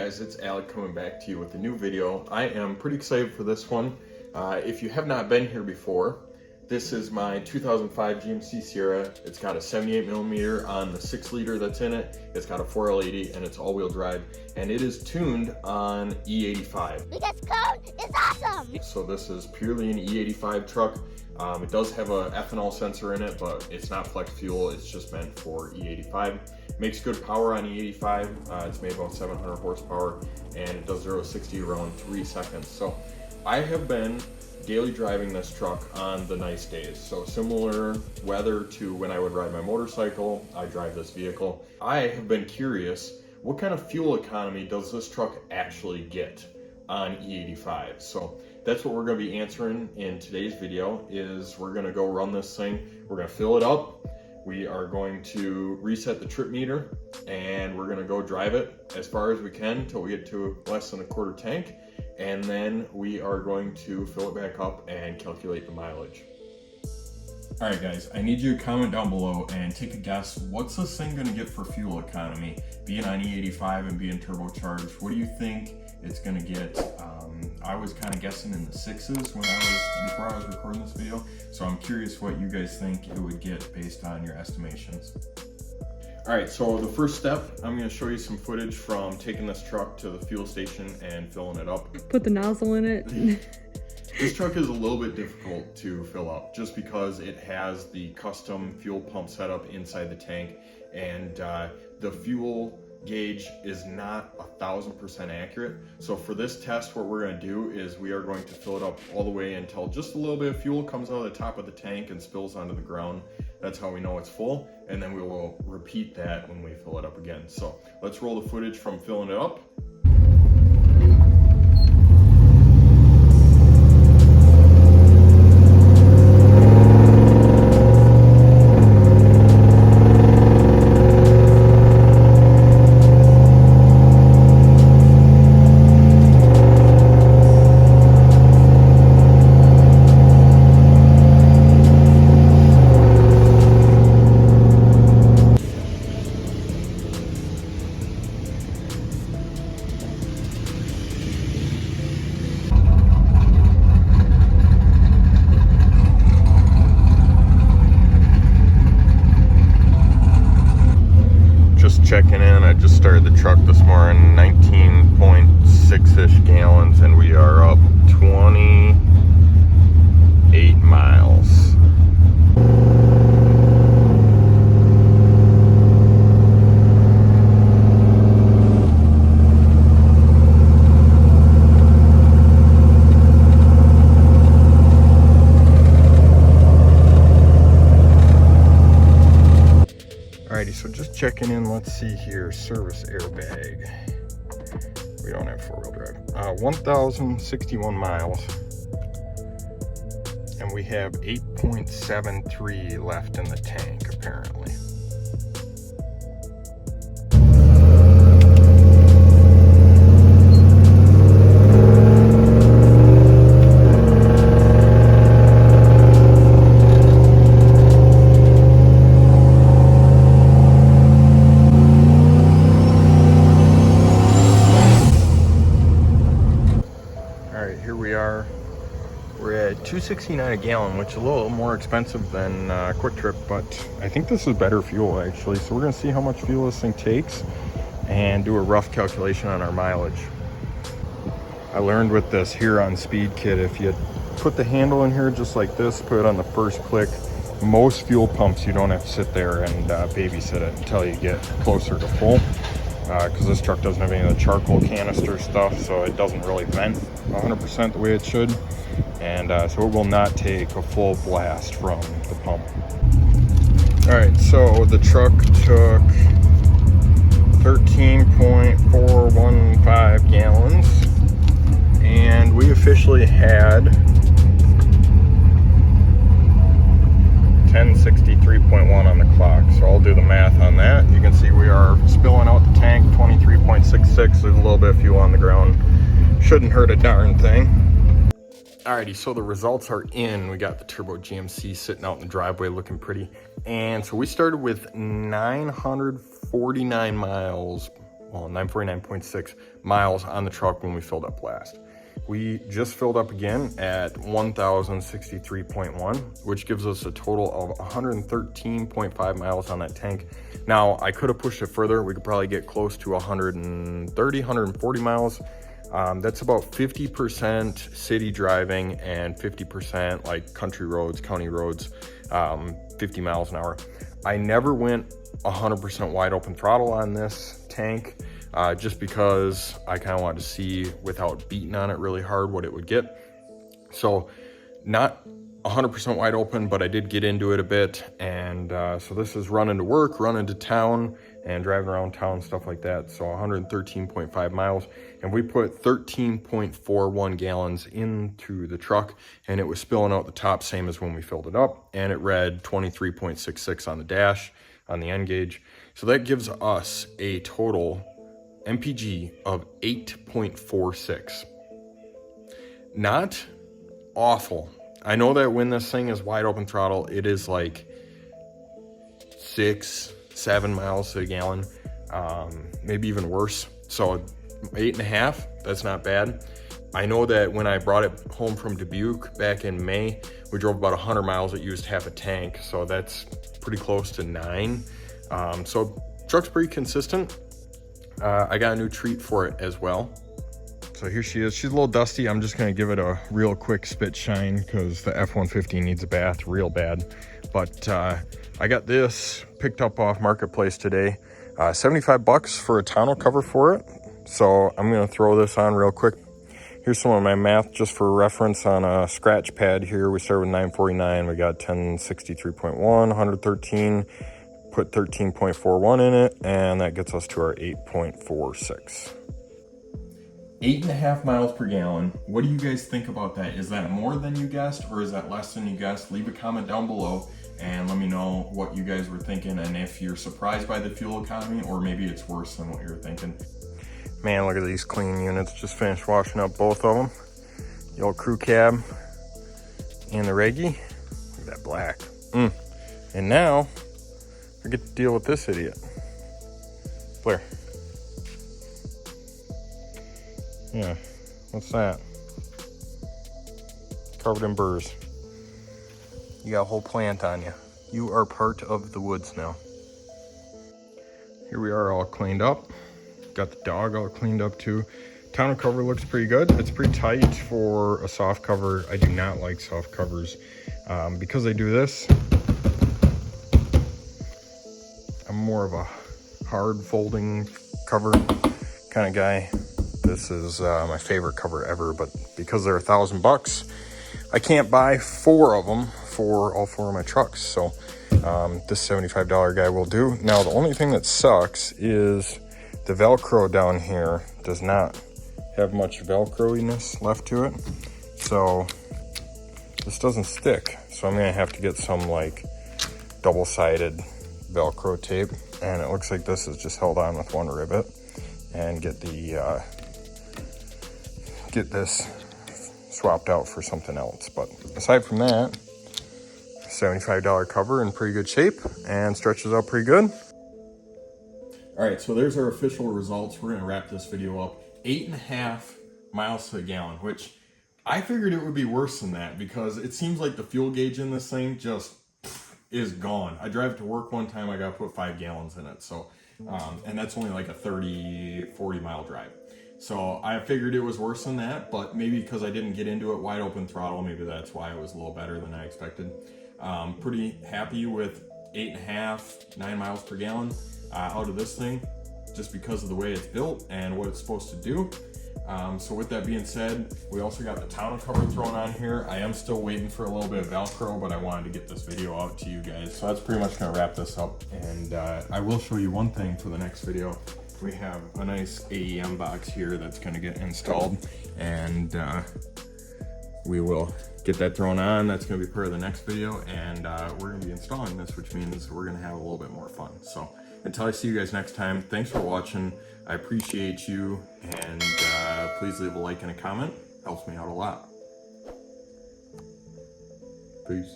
guys, it's Alec coming back to you with a new video. I am pretty excited for this one. If you have not been here before, this is my 2005 GMC Sierra. It's got a 78mm on the 6-liter that's in it. It's got a 4L80 and it's all-wheel drive, and it is tuned on E85. Because code is awesome! So this is purely an E85 truck. It does have a ethanol sensor in it, but it's not flex fuel. It's just meant for E85. Makes good power on E85. It's made about 700 horsepower, and it does 0 to 60 around 3 seconds. So I have been daily driving this truck on the nice days. So similar weather to when I would ride my motorcycle, I drive this vehicle. I have been curious, what kind of fuel economy does this truck actually get on E85? So that's what we're going to be answering in today's video. Is we're going to go run this thing, we're going to fill it up, we are going to reset the trip meter, and we're going to go drive it as far as we can until we get to less than a quarter tank, and then we are going to fill it back up and calculate the mileage. All right guys, I need you to comment down below and take a guess. What's this thing gonna get for fuel economy? Being on E85 and being turbocharged, what do you think it's gonna get? I was kind of guessing in the 6s before I was recording this video. So I'm curious what you guys think it would get based on your estimations. All right, so the first step, I'm gonna show you some footage from taking this truck to the fuel station and filling it up. Put the nozzle in it. This truck is a little bit difficult to fill up just because it has the custom fuel pump setup inside the tank, and the fuel gauge is not 1000% accurate. So for this test, what we're going to do is we are going to fill it up all the way until just a little bit of fuel comes out of the top of the tank and spills onto the ground. That's how we know it's full, and then we will repeat that when we fill it up again. So let's roll the footage from filling it up. Checking in, I just started the truck this morning, 19.6-ish gallons, and we are up 28 miles. Alrighty, so just checking in, let's see here, service airbag. We don't have 4-wheel drive. 1,061 miles. And we have 8.73 left in the tank, apparently. We're at $2.69 a gallon, which is a little more expensive than Quick Trip, but I think this is better fuel actually. So we're gonna see how much fuel this thing takes and do a rough calculation on our mileage. I learned with this here on Speed Kit, if you put the handle in here just like this, put it on the first click, most fuel pumps you don't have to sit there and babysit it until you get closer to full. Because this truck doesn't have any of the charcoal canister stuff, so it doesn't really vent 100% the way it should, and so it will not take a full blast from the pump. All right, so the truck took 13.415 gallons, and we officially had 1063.1 on the clock, so I'll do the math on that. You can see we are spilling out the tank 23.66. There's a little bit of fuel on the ground. Shouldn't hurt a darn thing. Alrighty, so the results are in. We got the Turbo GMC sitting out in the driveway looking pretty. And so we started with 949 miles well, 949.6 miles on the truck when we filled up last. We just filled up again at 1,063.1, which gives us a total of 113.5 miles on that tank. Now, I could have pushed it further. We could probably get close to 130, 140 miles. That's about 50% city driving and 50% like country roads, county roads, 50 miles an hour. I never went 100% wide open throttle on this tank. Just because I kind of wanted to see without beating on it really hard what it would get. So not 100% wide open, but I did get into it a bit. And so this is running to work, running to town, and driving around town, stuff like that. So 113.5 miles. And we put 13.41 gallons into the truck, and it was spilling out the top, same as when we filled it up. And it read 23.66 on the dash, on the end gauge. So that gives us a total MPG of 8.46. Not awful. I know that when this thing is wide open throttle, it is like 6-7 miles to a gallon, maybe even worse. So 8.5, that's not bad. I know that when I brought it home from Dubuque back in May, we drove about 100 miles. It used half a tank, so that's pretty close to 9. So truck's pretty consistent. I got a new treat for it as well. So here she is. She's a little dusty. I'm just gonna give it a real quick spit shine because the F-150 needs a bath real bad. But I got this picked up off Marketplace today. 75 bucks for a tonneau cover for it. So I'm gonna throw this on real quick. Here's some of my math just for reference on a scratch pad here. We started with 949, we got 1063.1, 113. Put 13.41 in it, and that gets us to our 8.46. 8.5 miles per gallon. What do you guys think about that? Is that more than you guessed, or is that less than you guessed? Leave a comment down below and let me know what you guys were thinking, and if you're surprised by the fuel economy, or maybe it's worse than what you're thinking. Man, look at these clean units. Just finished washing up both of them. The old crew cab and the Reggie. Look at that black. And now I get to deal with this idiot. Blair. Yeah, what's that? Covered in burrs. You got a whole plant on you. You are part of the woods now. Here we are all cleaned up. Got the dog all cleaned up too. Tonneau cover looks pretty good. It's pretty tight for a soft cover. I do not like soft covers. Because I do this, I'm more of a hard folding cover kind of guy. This is my favorite cover ever, but because they're $1,000, I can't buy 4 of them for all 4 of my trucks. So this $75 guy will do. Now, the only thing that sucks is the Velcro down here does not have much Velcro-iness left to it. So this doesn't stick. So I'm gonna have to get some like double-sided Velcro tape, and it looks like this is just held on with one rivet, and get this swapped out for something else. But aside from that, $75 cover in pretty good shape and stretches out pretty good. All right, so there's our official results. We're gonna wrap this video up. 8.5 miles to a gallon, which I figured it would be worse than that because it seems like the fuel gauge in this thing just is gone. I drive to work one time, I got to put 5 gallons in it. So, and that's only like a 30-40 mile drive. So I figured it was worse than that, but maybe because I didn't get into it wide open throttle, maybe that's why it was a little better than I expected. Pretty happy with 8.5, 9 miles per gallon out of this thing, just because of the way it's built and what it's supposed to do. So with that being said, we also got the tonneau cover thrown on here. I am still waiting for a little bit of Velcro, but I wanted to get this video out to you guys. So that's pretty much gonna wrap this up. And I will show you one thing for the next video. We have a nice AEM box here that's gonna get installed, and we will get that thrown on. That's gonna be part of the next video, and we're gonna be installing this, which means we're gonna have a little bit more fun. So until I see you guys next time, thanks for watching. I appreciate you, and please leave a like and a comment. Helps me out a lot. Peace.